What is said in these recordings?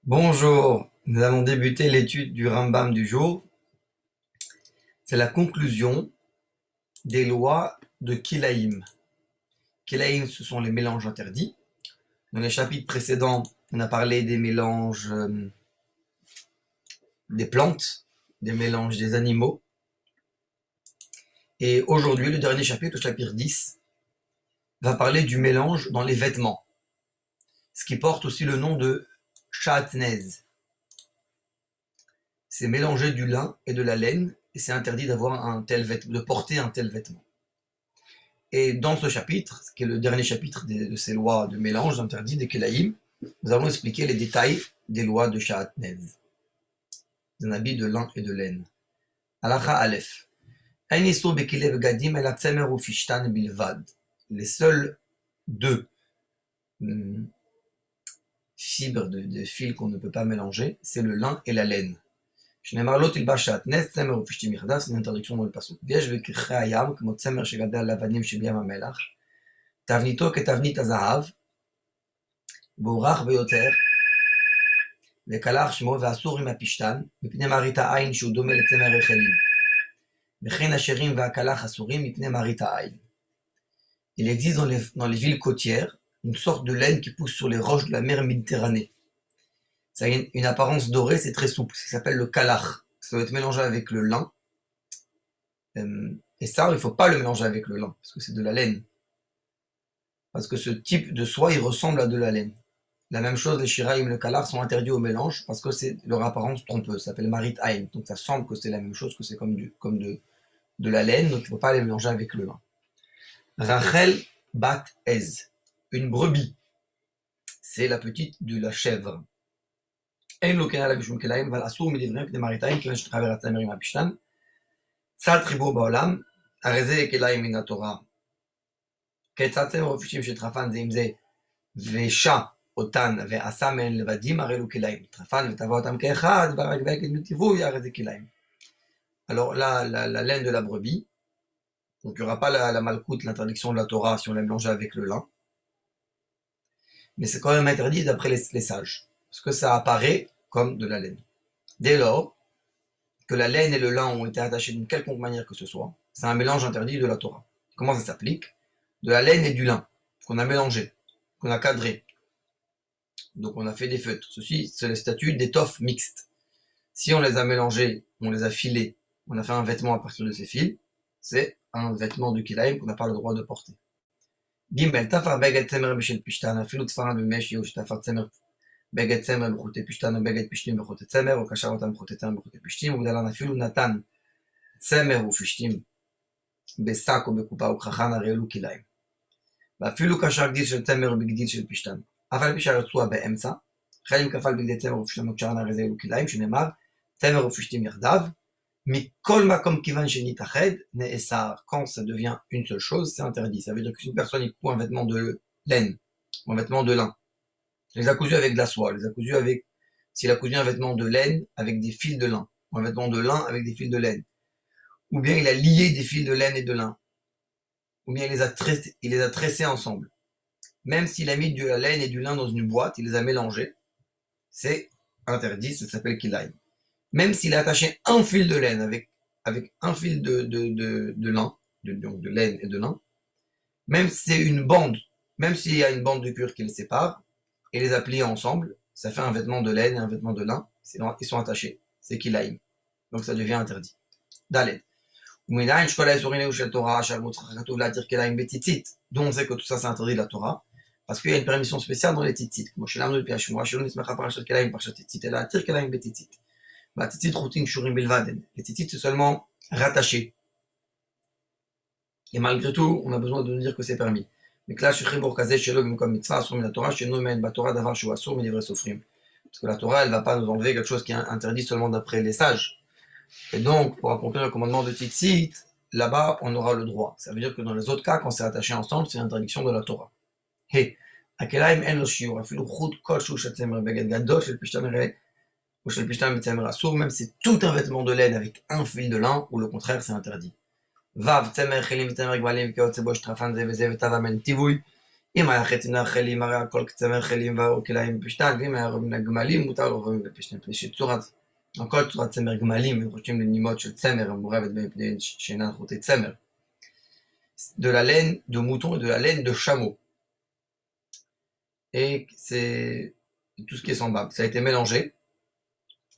Bonjour, nous allons débuter l'étude du Rambam du jour. C'est la conclusion des lois de Kilaïm. Kilaïm, ce sont les mélanges interdits. Dans les chapitres précédents, on a parlé des mélanges des plantes, des mélanges des animaux. Et aujourd'hui, le dernier chapitre, le chapitre 10, va parler du mélange dans les vêtements, ce qui porte aussi le nom de Shatnez. C'est mélanger du lin et de la laine, et c'est interdit d'avoir de porter un tel vêtement. Et dans ce chapitre, qui est le dernier chapitre de ces lois de mélange interdits des Kelaïm, nous allons expliquer les détails des lois de Shatnez, d'un habit de lin et de laine. Halacha Aleph. Les seuls deux fibres de fil qu'on ne peut pas mélanger, c'est le lin et la laine. C'est une interdiction dans le pasuk. תבניתו כתבנית הזהב, והורך ביותר, וקלח שמו ואסור עם הפשתן, מפני מראית העין שהוא דומה לצמר רחלים. וכן השרים והקלח אסורים מפני מראית העין. Il existe dans les villes côtières une sorte de laine qui pousse sur les roches de la mer Méditerranée. Ça a une apparence dorée, c'est très souple, ça s'appelle le kalach. Ça doit être mélangé avec le lin. Et ça, il ne faut pas le mélanger avec le lin, parce que c'est de la laine. Parce que ce type de soie, il ressemble à de la laine. La même chose, les shiraim et le kalach sont interdits au mélange, parce que c'est leur apparence trompeuse, ça s'appelle marit aïn. Donc ça semble que c'est la même chose, que c'est comme de la laine, donc il ne faut pas les mélanger avec le lin. Rachel bat ez, une brebis. C'est la petite de la chèvre. אין לו כן עליו בשום כליים, אבל אסור מדבריהם כדי מראית כיוון שתחבר הצמר עם הפשתן. צד חיבור בעולם, הרי זה כליים מן התורה. כיצד צמר ופשתים של טרפן זה עם זה, ושע אותן ועשה מהן לבדים, הרי אלו כליים. טרפן וטבע אותם כאחד, והרג והגד מטיבוי, הרי זה כליים. Alors là, la laine de la brebis, donc il n'y aura pas la malkout, l'interdiction de la Torah si on la mélange avec le lin, mais c'est quand même interdit d'après les sages. Parce que ça apparaît comme de la laine. Dès lors que la laine et le lin ont été attachés d'une quelconque manière que ce soit, c'est un mélange interdit de la Torah. Comment ça s'applique? De la laine et du lin, qu'on a mélangé, qu'on a cadré. Donc on a fait des feutres. Ceci, c'est le statut d'étoffe mixte. Si on les a mélangés, on les a filés, on a fait un vêtement à partir de ces fils, c'est un vêtement de kilaïm qu'on n'a pas le droit de porter. Gimel, tafar beged tzemer b'shel pishtan, afilu tfaran b'mesh yosh tafar tzemer בגד צמר בחוטי פשתן או בגד פשתים בחוטי צמר או קשר אותם בחוטי צמר בחוטי פשתים ובדלן אפילו נתן צמר ופשתים בשק או בקופה וכחן הרי אלו כליים ואפילו קשר גדיל של צמר בגדיל של פשתן אף על פי שהרצועה באמצע חלק אם כפל בגדי צמר ופשתן וקשרן הרי זה אלו כליים שנאמר צמר ופשתים יחדיו מכל מקום כיוון שנתאחד נאסר quand ça devient une seule chose c'est interdit ça veut dire que si une personne il coud un vêtement de laine ou un vêtement de lin. Il les a cousus avec de la soie, il les a cousus avec, s'il a cousu un vêtement de laine avec des fils de lin, ou un vêtement de lin avec des fils de laine, ou bien il a lié des fils de laine et de lin, ou bien il les a tressés ensemble. Même s'il a mis de la laine et du lin dans une boîte, il les a mélangés, c'est interdit, ça s'appelle kilaïm. Même s'il a attaché un fil de laine avec un fil de lin, donc de laine et de lin, même si c'est une bande, même s'il y a une bande de cuir qui les sépare, et les a pliés ensemble, ça fait un vêtement de laine et un vêtement de lin, ils sont attachés, c'est kilaïm. Donc ça devient interdit. Dalet. D'où on sait que tout ça c'est interdit de la Torah, parce qu'il y a une permission spéciale dans les tzitzit. Les tzitzit c'est seulement rattaché. Et malgré tout, on a besoin de nous dire que c'est permis. Parce que la Torah, elle ne va pas nous enlever quelque chose qui est interdit seulement d'après les sages. Et donc, pour accomplir le commandement de tzitzit, là-bas, on aura le droit. Ça veut dire que dans les autres cas, quand c'est attaché ensemble, c'est l'interdiction de la Torah. Hey, même si c'est tout un vêtement de laine avec un fil de lin, ou le contraire, c'est interdit. Vav, tzemer, chelim, tzemer, gvalim, keot, sebosh, trafan, ze, veze, vetav, amen, tivoui. אם היה חצי מן החלים, הרי הכל צמר חלים וכליים בפשתן, ואם היה רוב מן הגמלים, מותר לו רוב בפשתן, מפני שצורת, כל צורת צמר גמלים, הם חושבים לנימות של צמר, המורבת מפני שאינן חוטי צמר. De la laine de mouton et de la laine de chameau. Et c'est tout ce qui est semblable. Ça a été mélangé,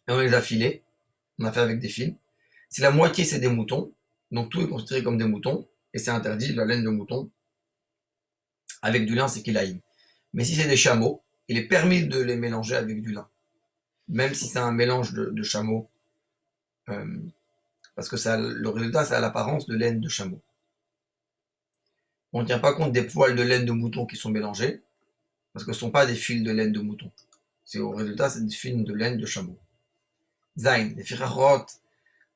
et on les a filés, on a fait avec des fils. Si la moitié c'est des moutons, donc tout est considéré comme des moutons, et c'est interdit, la laine de mouton, avec du lin c'est kilaïm. Mais si c'est des chameaux, il est permis de les mélanger avec du lin. Même si c'est un mélange de chameaux, parce que ça, le résultat ça a l'apparence de laine de chameau. On ne tient pas compte des poils de laine de mouton qui sont mélangés, parce que ce ne sont pas des fils de laine de mouton. C'est au résultat, c'est des fils de laine de chameau. Zain, les firachot,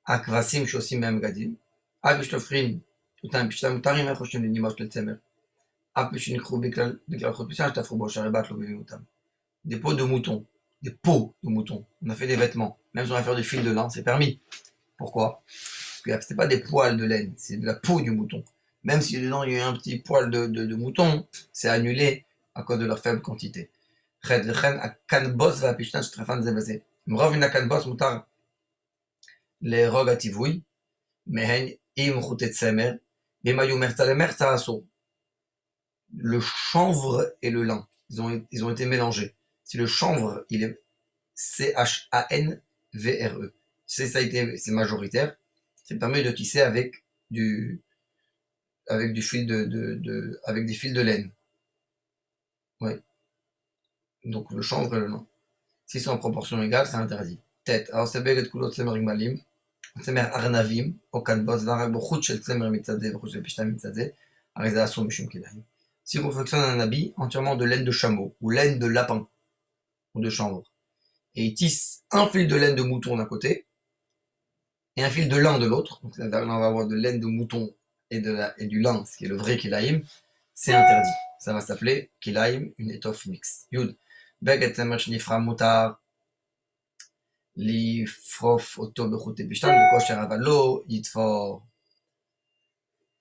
akvasim, shosim, mem gadim, abishtofrim, utam pishtam tarim, echoshim, les nimot, le tsemer, abishin krou, biklal, chot, pishan, tafrou, bo, sharebat, lo, utam. Des peaux de mouton, des peaux de mouton. On a fait des vêtements, même si on va faire des fils de lin, c'est permis. Pourquoi? Parce que ce n'est pas des poils de laine, c'est de la peau du mouton. Même si dedans il y a eu un petit poil de mouton, c'est annulé à cause de leur faible quantité. Les rogues à tivoui, mais le chanvre et le lin, ils ont été mélangés. Si le chanvre, il est CHANVRE, c'est majoritaire, ça permet de tisser avec du fil avec des fils de laine. Ouais. Donc le chanvre et le lin. Si c'est en proportion égale, c'est interdit. Tête. Alors c'est beget kulot tzemer gmalim, tzemer arnavim, okan bos varag bochut shel tzemer mitzadeh, bochut shel pishtam mitzadeh, areza asum mishum kilayim. Si on confectionne un habit entièrement de laine de chameau, ou laine de lapin, ou de chanvre, et il tisse un fil de laine de mouton d'un côté, et un fil de lin de l'autre, donc là on va avoir de laine de mouton et du lin, ce qui est le vrai kilaïm, c'est interdit. Ça va s'appeler kilaïm, une étoffe mixte. Yud. Beget tzemer shnifra mutar, lifrof oto bechute pishtan, de kosher avalo, yitfor.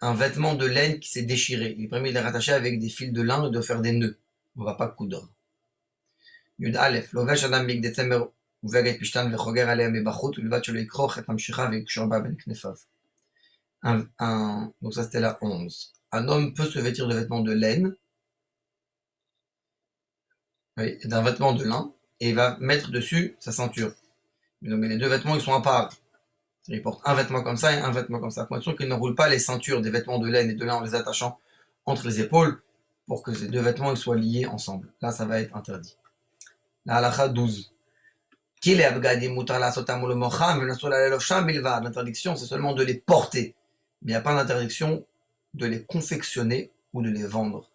Un vêtement de laine qui s'est déchiré. Il est permis de les rattacher avec des fils de lin et de faire des nœuds. On ne va pas coudre. Yud Aleph, lovesh adam big detzemer uveget pishtan vechoger aleem ebachut, ulvat shelo yikroch et mamshicha vekshorba ben knefav. Donc ça c'était la 11. Un homme peut se vêtir de vêtements de laine, oui, d'un vêtement de lin, et il va mettre dessus sa ceinture. Mais les deux vêtements ils sont à part. Il porte un vêtement comme ça et un vêtement comme ça. Attention qu'il ne roule pas les ceintures des vêtements de laine et de lin en les attachant entre les épaules pour que ces deux vêtements ils soient liés ensemble. Là, ça va être interdit. La halakha 12. L'interdiction, c'est seulement de les porter. Mais il n'y a pas d'interdiction de les confectionner ou de les vendre.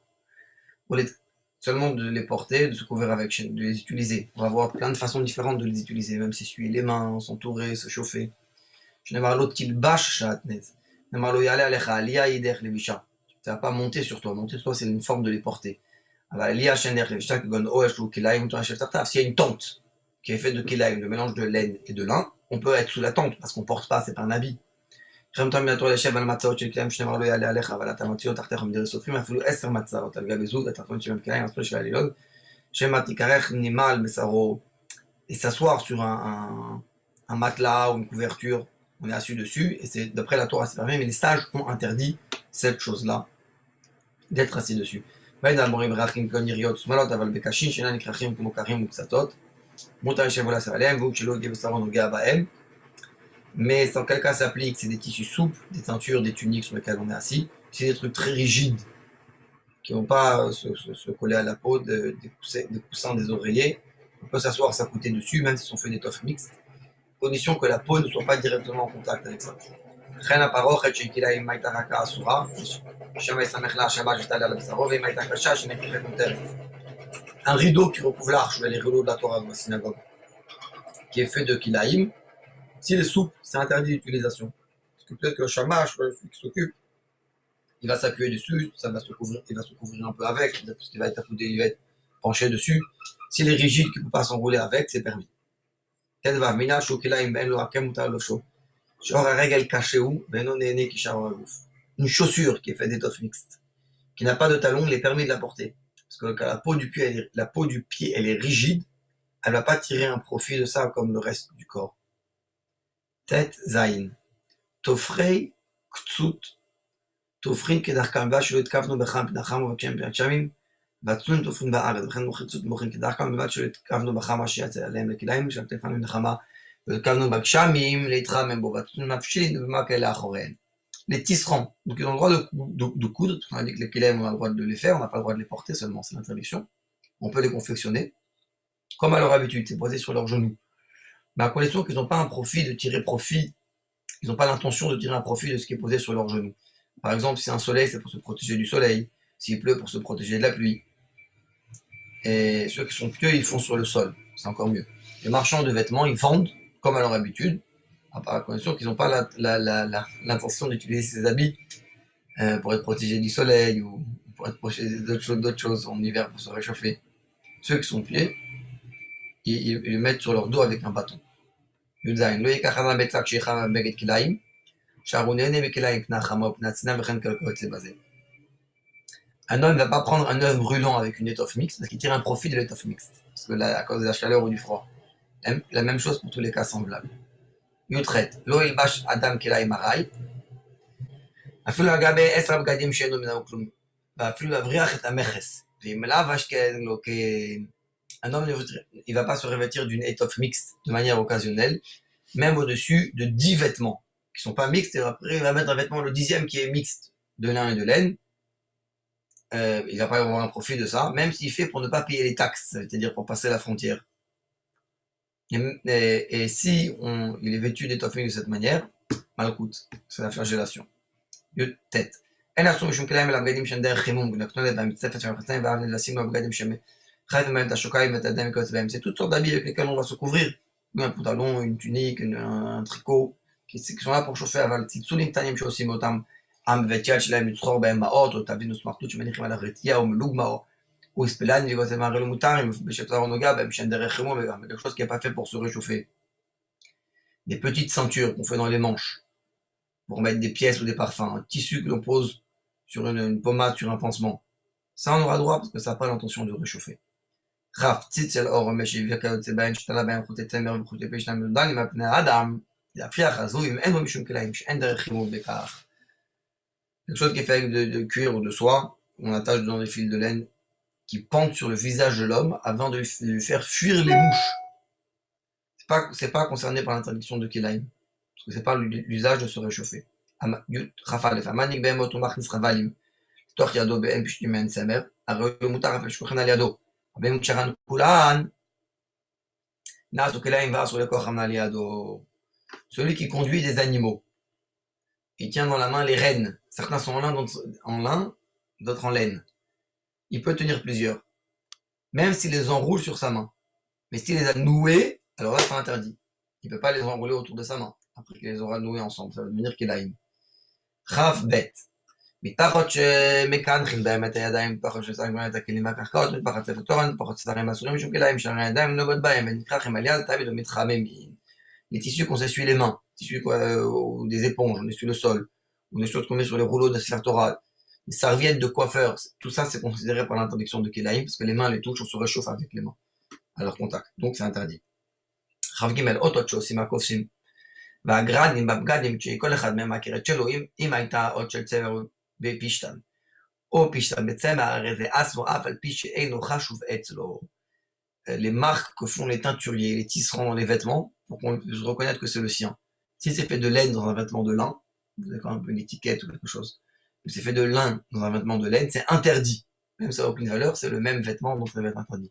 Seulement de les porter, de se couvrir avec, de les utiliser. On va avoir plein de façons différentes de les utiliser, même s'essuyer les mains, s'entourer, se chauffer. שנאמר לו תלבש שעטנז, נאמר לו יעלה עליך עלייה היא דרך לבישה. Ça va pas monter sur toi, monter sur toi c'est une forme de les porter. אבל עלייה שאין דרך לבישה כגון אוהש ou כלאיים אותו אשר תחתיו, s'il y a une tente qui est faite de כלאיים, le mélange de laine et de lin, on peut être sous la tente parce qu'on porte pas, c'est pas un habit. חרמת מהתורה לשב על מצות של כלאיים שנאמר לו יעלה עליך, אבל אתה מוציא אותך תחת מדרי סופרים, אפילו 10 מצות על גבי זוג, התחתון שבהם כלאיים, אסור של העלילות, שמא תיקרח נימה על בשרו, et s'asseoir sur un matelas ou une couverture, on est assis dessus, et c'est d'après la Torah c'est permis, mais les sages ont interdit cette chose-là, d'être assis dessus. Mais sans quel cas s'applique, c'est des tissus souples, des ceintures, des tuniques sur lesquelles on est assis, c'est des trucs très rigides, qui ne vont pas se coller à la peau, des coussins, des oreillers. On peut s'asseoir, s'accouter dessus, même si on fait des étoffes mixtes, condition que la peau ne soit pas directement en contact avec ça. Un rideau qui recouvre l'arche, les rideaux de la Torah dans la synagogue, qui est fait de kilaïm, s'il est souple, c'est interdit d'utilisation. Parce que peut-être que le shamash, celui qui s'occupe, il va s'appuyer dessus, ça va se couvrir, il va se couvrir un peu avec, parce qu'il va être accoudé, il va être penché dessus. S'il est rigide, qu'il ne peut pas s'enrouler avec, c'est permis. Une chaussure qui est faite d'étoffe mixte, qui n'a pas de talon, il est permis de la porter. Parce que quand la peau du pied, elle est rigide, elle va pas tirer un profit de ça comme le reste du corps. Tête, zayin. Tofrei, ktsut, תופחין כדחקם שלא התקפנו בחם פנחם ובקשם פרקשמים ועצון תופחין בארץ וכן מוחצות מוחין כדחקם בלבד שלא התקפנו בחם אשר יצא עליהם לכליים ושלטפנו מנחמה והתקפנו בגשמים להתחמם בו ועצון מפשין ומה כאלה אחוריהן. Les tisserands, donc ils ont le droit de coudre, on a dit que les kilem on a le droit de les faire, on n'a pas le droit de les porter seulement, c'est l'interdiction. On peut les confectionner, comme à leur habitude, c'est posé sur leurs genoux. Mais à condition qu'ils n'ont pas un profit de tirer profit, ils n'ont pas l'intention de tirer un profit de ce qui est posé sur leurs genoux. Par exemple, si c'est un soleil, c'est pour se protéger du soleil. S'il pleut, pour se protéger de la pluie. Et ceux qui sont pieux, ils font sur le sol. C'est encore mieux. Les marchands de vêtements, ils vendent, comme à leur habitude, à condition qu'ils n'ont pas l'intention d'utiliser ces habits pour être protégés du soleil ou pour être protégés d'autres choses en hiver pour se réchauffer. Ceux qui sont pieux, ils le mettent sur leur dos avec un bâton. Un homme ne va pas prendre un œuf brûlant avec une étoffe mixte parce qu'il tire un profit de l'étoffe mixte. Parce que là, à cause de la chaleur ou du froid. La même chose pour tous les cas semblables. Yutret, lo ilbash adam kelaim aray. אפילו על גבי 10 בגדים שאינו מנהו כלום. ואפילו להבריח את המכס. ואם לבש un homme il va pas se revêtir d'une étoffe mixte de manière occasionnelle, même au-dessus de 10 vêtements qui sont pas mixtes, et après il va mettre un vêtement le 10e qui est mixte de lin et de laine. Il va pas avoir un profit de ça, même s'il fait pour ne pas payer les taxes, c'est-à-dire pour passer la frontière. Et si il est vêtu d'étoffe de cette manière, malcoute, c'est la flagellation. Tête. אין אסור משום כליים אלא בגדים שאין דרך חימום, לקנות במצטפת של המחציים ואהב לשים לו בגדים שחייבים בהם את השוקיים ואת הידיים וכיוצא בהם. C'est toutes sortes d'habits avec lesquels on va se couvrir. Un pantalon, une tunique, un tricot, qui sont là pour chauffer, אבל צלצולים קטנים שעושים אותם עם ותיית שלהם לצחור בהם מעות, או תבין וסמרטוט שמניחים על הרתיעה, או מלוגמה, או הספלני, וזה הרי לא מותר, אם בשפטר נוגע בהם שאין דרך חימום, וגם quelque chose qui n'est pas fait pour se réchauffer. Des petites ceintures qu'on fait dans les manches, pour mettre des pièces ou des parfums, un tissu que l'on pose sur une pommade, sur un pansement. Ça, on aura droit parce que ça n'a pas l'intention de réchauffer. רף, ציץ של אור המשיב וכיוצא בהן שתלה בהם חוטי צמר וחוטי פה ישנם מלודלים מהפני האדם, להפריח הזוי אם אין בו משום כליים שאין דרך חימום בכך. Quelque chose qui est fait avec de cuir ou de soie, on attache dans des fils de laine qui pendent sur le visage de l'homme avant de lui faire fuir les mouches. C'est pas concerné par l'interdiction de Kilaim, parce que c'est pas l'usage de se réchauffer. Rafal, Famanik Behemot ou Machnis Ravalim, Toch Yado Behem Pishtimen Semer, Arre Mutar Afel Shukhan Al Yado. Celui qui conduit des animaux, il tient dans la main les rênes. Certains sont en lin, d'autres en laine. Il peut tenir plusieurs, même s'il les enroule sur sa main. Mais s'il les a noués, alors là c'est interdit. Il ne peut pas les enrouler autour de sa main, après qu'il les aura noués ensemble. Ça veut dire qu'il a une. Chaf bet. מתחת שמקנחים בהם את הידיים, מתחת ששמים בהם את הכלים מהקרקעות, מתחת ספר תורן, מתחת סדרים אסורים משום כליים, שהרי הידיים נוגעות בהם, ונקרחים על יד, תמיד ומתחממים. Les tissus qu'on s'essuie les mains, tissus ou des éponges, on essuie le sol, ou des choses qu'on met sur les rouleaux de sphère les serviettes de coiffeur, tout ça c'est considéré par l'interdiction de Kelaïm, parce que les mains les touchent, on se réchauffe avec les mains, à leur contact, donc c'est interdit. Rav Gimel, אותות שעושים הכובשים, והגרדים בבגדים, שכל אחד מהם הכרת שלו, אם הייתה אות של צבע בפשתן, או פשתן בצמר, הרי זה אסור אף על פי שאינו חשוב אצלו. Les marques que font les teinturiers, les tisserands dans les vêtements, pour qu'on puisse reconnaître que c'est le sien. Si c'est fait de laine dans un vêtement de lin, vous avez quand même une étiquette ou quelque chose, si c'est fait de lin dans un vêtement de laine, c'est interdit. Même ça n'a aucune valeur, c'est le même vêtement, donc ça va être interdit.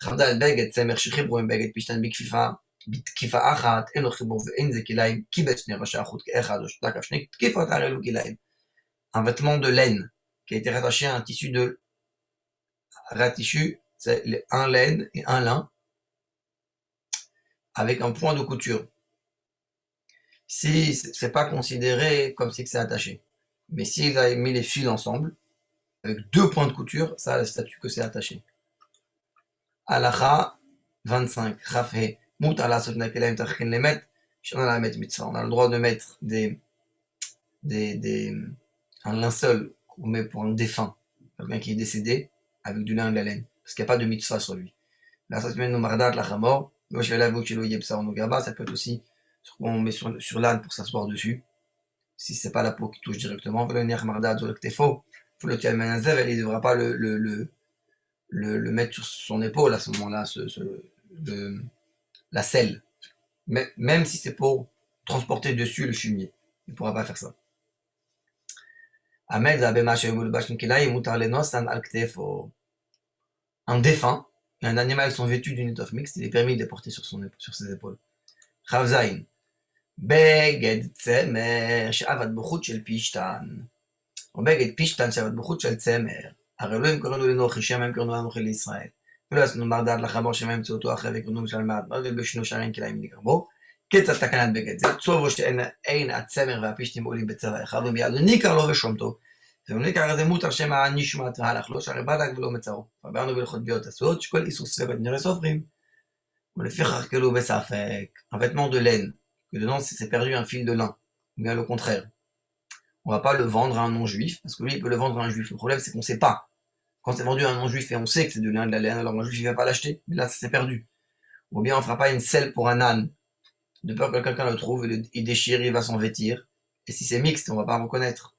חמדה בגד צמר שחיברו עם בגד פשתן בתקיפה אחת, אין לו חיבור ואין זה כליים, קיבץ שני ראשי החוט כאחד או שתקף שני תקיפות הרי לו כליים. Un vêtement de laine qui a été rattaché à un tissu c'est un laine et un lin avec un point de couture. Si c'est pas considéré comme si c'est attaché, mais s'il a mis les fils ensemble avec deux points de couture, ça a le statut que c'est attaché. Halacha 25. Rafhe mut ala sotna kelaim tachin lemet shana la met mitzvah. On a le droit de mettre un linceul qu'on met pour un défunt quelqu'un qui est décédé avec du lin et de la laine, parce qu'il n'y a pas de mitzvah sur lui. Là, ça se met no mardat la chamor, ça peut être aussi ce qu'on met sur l'âne pour s'asseoir dessus, si c'est pas la peau qui touche directement. Il faut le tirer il ne devra pas le mettre sur son épaule à ce moment-là, la selle. Même si c'est pour transporter dessus le fumier. Il ne pourra pas faire ça. Un défunt et un animal sont vêtus d'une étoffe mixte, il est permis de les porter sur ses épaules. Chavzain. בגד צמר שעבד בחוט של פשתן, או בגד פשתן שעבד בחוט של צמר. הרי אלוהים קראנו לנוחי, שם הם קראנו אנוכי לישראל. ולא עשינו מרדד לחמור שמא ימצאותו אחרי וקראנו משל מעט מאוד, ובשנו שערים כליים נקרבו. כיצד תקנת בגד זה? צובו שאין הצמר והפשתים עולים בצבע אחד, ומיד ניכר לו ושומתו. וניכר הזה מותר שמא נשמת והלך לו, שהרי בדק ולא מצאו. ועברנו בהלכות ביאות אסורות, שכל איסור ספקות נראה סופרים. ולפיכך קלו בספק, un vêtement de laine, que dedans c'est perdu un fil de lin, ou bien le contraire. On va pas le vendre à un non-juif, parce que lui il peut le vendre à un juif. Le problème c'est qu'on sait pas. Quand c'est vendu à un non-juif et on sait que c'est de lin de la laine, alors un juif il va pas l'acheter, mais là ça s'est perdu. Ou bien on fera pas une selle pour un âne, de peur que quelqu'un le trouve, il déchire, il va s'en vêtir. Et si c'est mixte, on va pas reconnaître.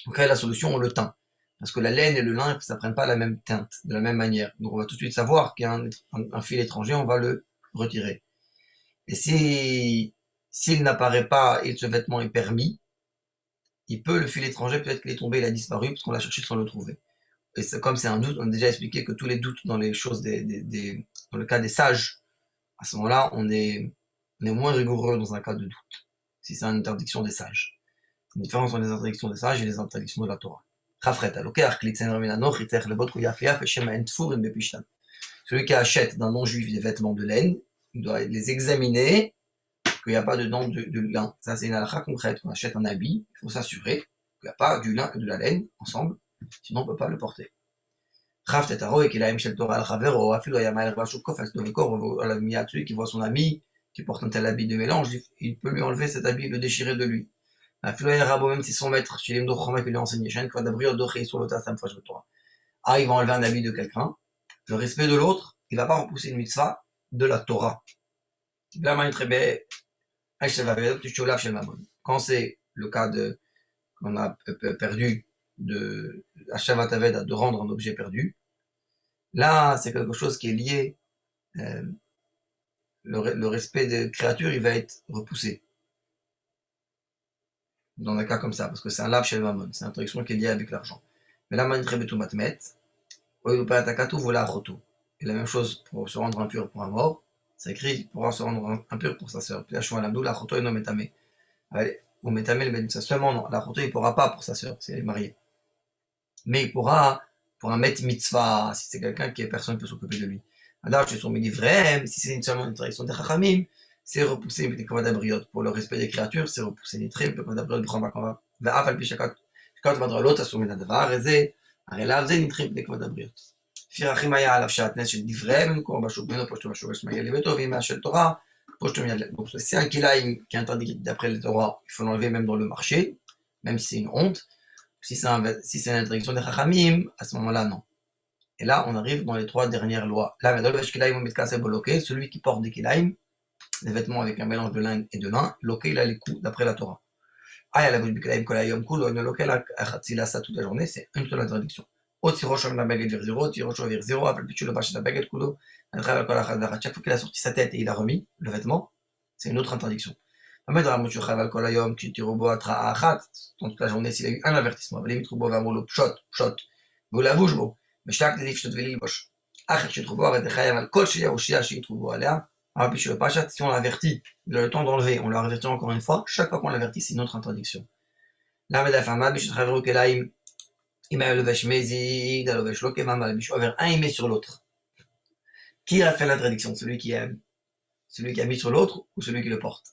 Donc là la solution on le teint. Parce que la laine et le lin, ça prennent pas la même teinte, de la même manière. Donc on va tout de suite savoir qu'il y a un fil étranger, on va le retirer. Et s'il n'apparaît pas et que ce vêtement est permis, le fil étranger, peut-être qu'il est tombé, il a disparu, parce qu'on l'a cherché sans le trouver. Et comme c'est un doute, on a déjà expliqué que tous les doutes dans les choses dans le cas des sages, à ce moment-là, on est moins rigoureux dans un cas de doute. Si c'est une interdiction des sages. C'est une différence entre les interdictions des sages et les interdictions de la Torah. Celui qui achète d'un non-juif des vêtements de laine, il doit les examiner, qu'il n'y a pas dedans de lin. Ça, c'est une halakha concrète. On achète un habit, il faut s'assurer qu'il n'y a pas du lin et de la laine ensemble, sinon on ne peut pas le porter. Celui qui voit son ami qui porte un tel habit de mélange, il peut lui enlever cet habit et le déchirer de lui. Même si son maître, chez les Mdochama qui lui a enseigné, il va enlever un habit de quelqu'un. Le respect de l'autre, il ne va pas repousser une mitzvah de la Torah. Quand c'est le cas qu'on a perdu de Hashavat Aved, de rendre un objet perdu, là c'est quelque chose qui est lié, le respect des créatures il va être repoussé dans un cas comme ça, parce que c'est un lab chez le Mammon, c'est une introduction qui est liée avec l'argent. Mais là, et la même chose pour se rendre impur pour un mort, c'est écrit, il pourra se rendre impur pour sa sœur. Seulement, non, la choto, il ne pourra pas pour sa sœur, si elle est mariée. Mais il pourra pour un met mitzvah, si c'est quelqu'un qui personne ne peut s'occuper de lui. Alors, si c'est seulement une tradition des chachamim, c'est repousser les kavadabriot. Pour le respect des créatures, c'est repousser les traits, le kavadabriot de Chambakava. Ve'af al pishakat, quand vadrolot assument la davar, et הרי לאו זה נדחים בני כבוד הבריות. לפי רחים היה עליו שעטנז של דברי במקום בשוק בנו פושטו בשורש מגיע לביתו ואם מהשל תורה פושטו מיד לב. Donc c'est un kilaïm qui est interdit d'après le Torah, il faut l'enlever même dans le marché, même si c'est une honte. Si c'est une interdiction des chachamim, à ce moment-là non. Et là on arrive dans les trois dernières lois. Là celui qui porte des kilaïm, des vêtements avec un mélange de lin et de lin, loqué il a les coups d'après la Torah. Ah, la bouche biklaïm kolayom kulo, ne loqué la khatsila ça toute la journée, c'est une seule interdiction. Otiroshom la baguette vers zéro, otiroshom vers zéro, après tu le bâches la baguette kulo, chaque fois qu'il a sorti sa tête et il a remis le vêtement, c'est une autre interdiction. Ahmed Ramuchu Chaval kolayom, qui tirobo atra achat, dans toute la journée, s'il a eu un avertissement, les mitrubo va molo pshot, vous la bouche beau, mais chaque des shtot veli bosh. Achat tu troubo arrête khayam al kol shia ou shia shi troubo alea. Ah, puis le pachat, si on l'avertit, il a le temps d'enlever, on le avertit encore une fois, chaque fois qu'on l'avertit, c'est une autre interdiction. Là, il met le vesh mezid, le vesh lokemam, le bichou, un il met sur l'autre. Qui a fait l'interdiction? Celui qui a mis sur l'autre ou celui qui le porte?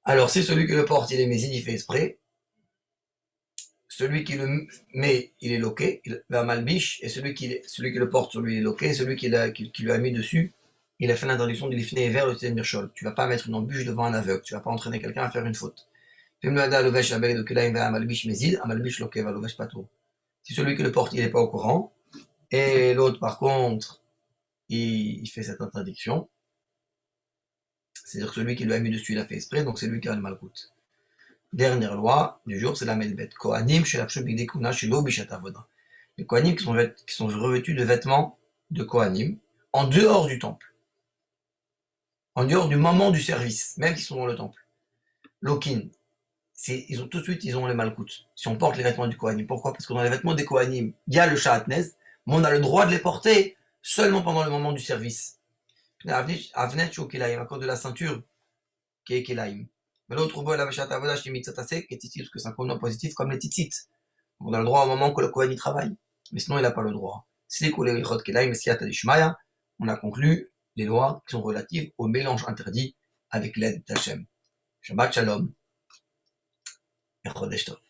Alors, si celui qui le porte, il est mezid, il fait exprès. Celui qui le met, il est loqué, il va malbiche, et celui qui le porte sur lui, il est loqué, celui qui lui a mis dessus, il a fait l'interdiction de l'ifné vers le Tzedem Birchol. Tu ne vas pas mettre une embûche devant un aveugle, tu ne vas pas entraîner quelqu'un à faire une faute. Si Si celui qui le porte, il n'est pas au courant, et l'autre, par contre, il fait cette interdiction, c'est-à-dire que celui qui lui a mis dessus, il a fait exprès, donc c'est lui qui a le malcoute. Dernière loi du jour, c'est la Medbet. Kohanim, chez la Kuna, chez l'Obishatavoda. Les Kohanim qui sont revêtus de vêtements de Kohanim, en dehors du temple. En dehors du moment du service, même s'ils sont dans le temple. Lokin, ils ont tout de suite, ils ont les malcoutes. Si on porte les vêtements du Kohanim. Pourquoi? Parce que dans les vêtements des Kohanim, il y a le Sha'atnez, mais on a le droit de les porter seulement pendant le moment du service. Avnet ou Kelaim, à cause de la ceinture, qui est Kelaim. Mais l'autre mot, la Veshat Avoda, chez Mitzatasek, qui est tzitzit, parce que c'est un contenant positif comme les tzitzit. On a le droit au moment que le Kohen y travaille. Mais sinon, il n'a pas le droit. Si les Kohen Ilchot Kelaim, Siata Dishmaya, on a conclu les lois qui sont relatives au mélange interdit avec l'aide d'Hachem. Shabbat Shalom. Et Chodesh Tov.